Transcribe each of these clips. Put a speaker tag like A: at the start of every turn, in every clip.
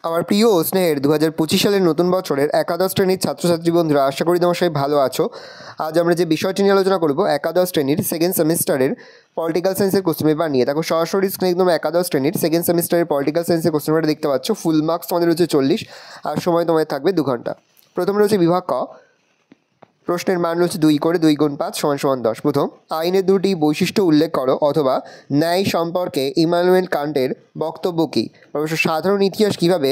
A: আমার প্রিয় ও স্নেহের 2025 সালের নতুন বছরের একাদশ শ্রেণীর ছাত্রছাত্রী বন্ধুরা, আশা করি তোমার সবাই ভালো আছো। আজ আমরা যে বিষয়টি নিয়ে আলোচনা করব একাদশ শ্রেণীর সেকেন্ড সেমিস্টারের পলিটিক্যাল সায়েন্সের কোশ্চেন পেপার নিয়ে। দেখো সরাসরি স্ক্রিনে তোমরা একাদশ শ্রেণীর সেকেন্ড সেমিস্টারের পলিটিক্যাল সায়েন্সের কোশ্চেন পেপার দেখতে পাচ্ছ। ফুল মার্কস তোমাদের রয়েছে 40 আর সময় তোমাদের থাকবে 2 ঘন্টা। প্রথমে রয়েছে বিভাগ ক, প্রশ্নের মান রয়েছে 2 করে 2 গুণ 5 = 10। প্রথম, আইনের দুটি বৈশিষ্ট্য উল্লেখ করো অথবা ন্যায় সম্পর্কে ইমানুয়েল কান্টের বক্তব্য কী? প্রশ্ন, সাধারণ ইতিহাস কীভাবে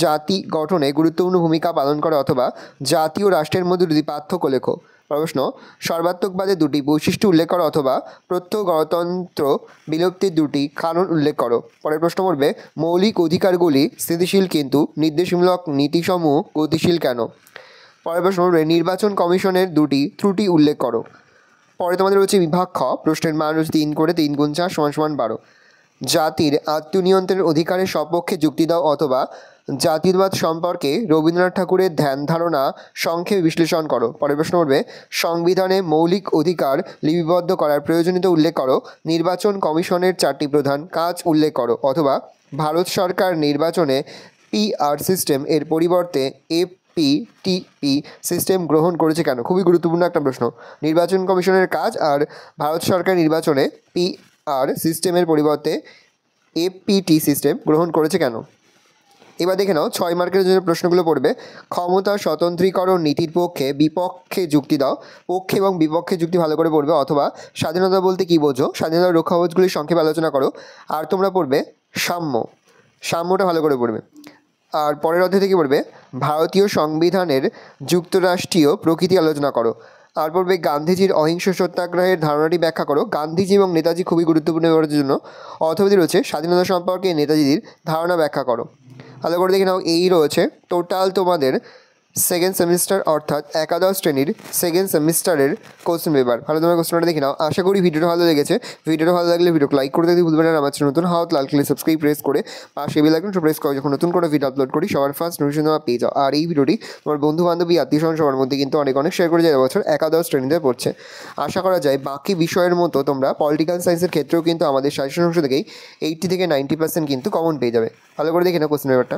A: জাতি গঠনে গুরুত্বপূর্ণ ভূমিকা পালন করে অথবা জাতীয় রাষ্ট্রের মধ্যে দুটি পার্থক্য লেখো। প্রশ্ন, সর্বাত্মকবাদের দুটি বৈশিষ্ট্য উল্লেখ করো অথবা প্রত্যক্ষ গণতন্ত্র বিলুপ্তির দুটি কারণ উল্লেখ করো। পরের প্রশ্ন পড়বে, মৌলিক অধিকারগুলি স্থিতিশীল কিন্তু নির্দেশমূলক নীতিসমূহ গতিশীল কেন? পরের প্রশ্ন পড়বে, নির্বাচন কমিশনের দুটি ত্রুটি উল্লেখ করো। পরে তোমাদের রয়েছে বিভাগ খ, প্রশ্নের মান রয়েছে 3 করে 3 গুণ 4 = 12। জাতির আত্মনিয়ন্ত্রণের অধিকারের সপক্ষে যুক্তি দাও অথবা জাতীয়তাবাদ সম্পর্কে রবীন্দ্রনাথ ঠাকুরের ধ্যান ধারণা সংক্ষেপে বিশ্লেষণ করো। পরের প্রশ্ন পড়বে, সংবিধানে মৌলিক অধিকার লিপিবদ্ধ করার প্রয়োজনীয়তা উল্লেখ করো। নির্বাচন কমিশনের 4টি প্রধান কাজ উল্লেখ করো অথবা ভারত সরকার নির্বাচনে PR সিস্টেম এর পরিবর্তে FPTP সিস্টেম গ্রহণ করেছে কেন? খুবই গুরুত্বপূর্ণ একটা প্রশ্ন। নির্বাচন কমিশনের কাজ আর ভারত সরকার নির্বাচনে PR সিস্টেমের পরিবর্তে FPT সিস্টেম গ্রহণ করেছে কেন? এবার দেখে নাও 6 মার্কের জন্য প্রশ্নগুলো পড়বে। ক্ষমতা স্বতন্ত্রীকরণ নীতির পক্ষে বিপক্ষে যুক্তি দাও। পক্ষে এবং বিপক্ষে যুক্তি ভালো করে পড়বে। অথবা স্বাধীনতা বলতে কী বোঝো? স্বাধীনতার রক্ষাকবচগুলির সংক্ষেপে আলোচনা করো। আর তোমরা পড়বে সাম্যটা ভালো করে পড়বে। আর পরের অধ্যায় থেকে পড়বে ভারতীয় সংবিধানের যুক্তরাষ্ট্রীয় প্রকৃতি আলোচনা করো। আর পড়বে গান্ধীজির অহিংস সত্যাগ্রহের ধারণাটি ব্যাখ্যা করো। গান্ধীজি এবং নেতাজি খুবই গুরুত্বপূর্ণ ব্যাপারের জন্য। অথবা রয়েছে স্বাধীনতা সম্পর্কে নেতাজির ধারণা ব্যাখ্যা করো। ভালো করে দেখে নাও, এই রয়েছে টোটাল তোমাদের সেকেন্ড সেমিস্টার অর্থাৎ একাদশ শ্রেণীর সেকেন্ড সেমিস্টারের কোশ্চেন পেপার। ভালো তোমার কোশ্চেনটা দেখে নাও। আশা করি ভিডিওটা ভালো লেগেছে। ভিডিওটা ভালো লাগলে ভিডিওকে লাইক করতে দিতে ভুলবেন না। আমার নতুন হাত লাল কালি সাবস্ক্রাইব প্রেস করে পাশে বেল আইকনটা প্রেস করে যখন নতুন করে ভিডিও আপলোড করি সবার ফার্স্ট নোটিফিকেশন তোমরা পেয়ে যাও। আর এই ভিডিওটি তোমার বন্ধু বান্ধবী আত্মীয়স্বজন সবার মধ্যে কিন্তু অনেক শেয়ার করে যায়। বছর একাদশ শ্রেণীতে পড়ছে। আশা করা যায় বাকি বিষয়ের মতো তোমরা পলিটিক্যাল সায়েন্সের ক্ষেত্রেও কিন্তু আমাদের সাজেশন অংশ থেকেই 80 থেকে 90% কিন্তু কমন পেয়ে যাবে। ভালো করে দেখে নাও কোশ্চেন পেপারটা।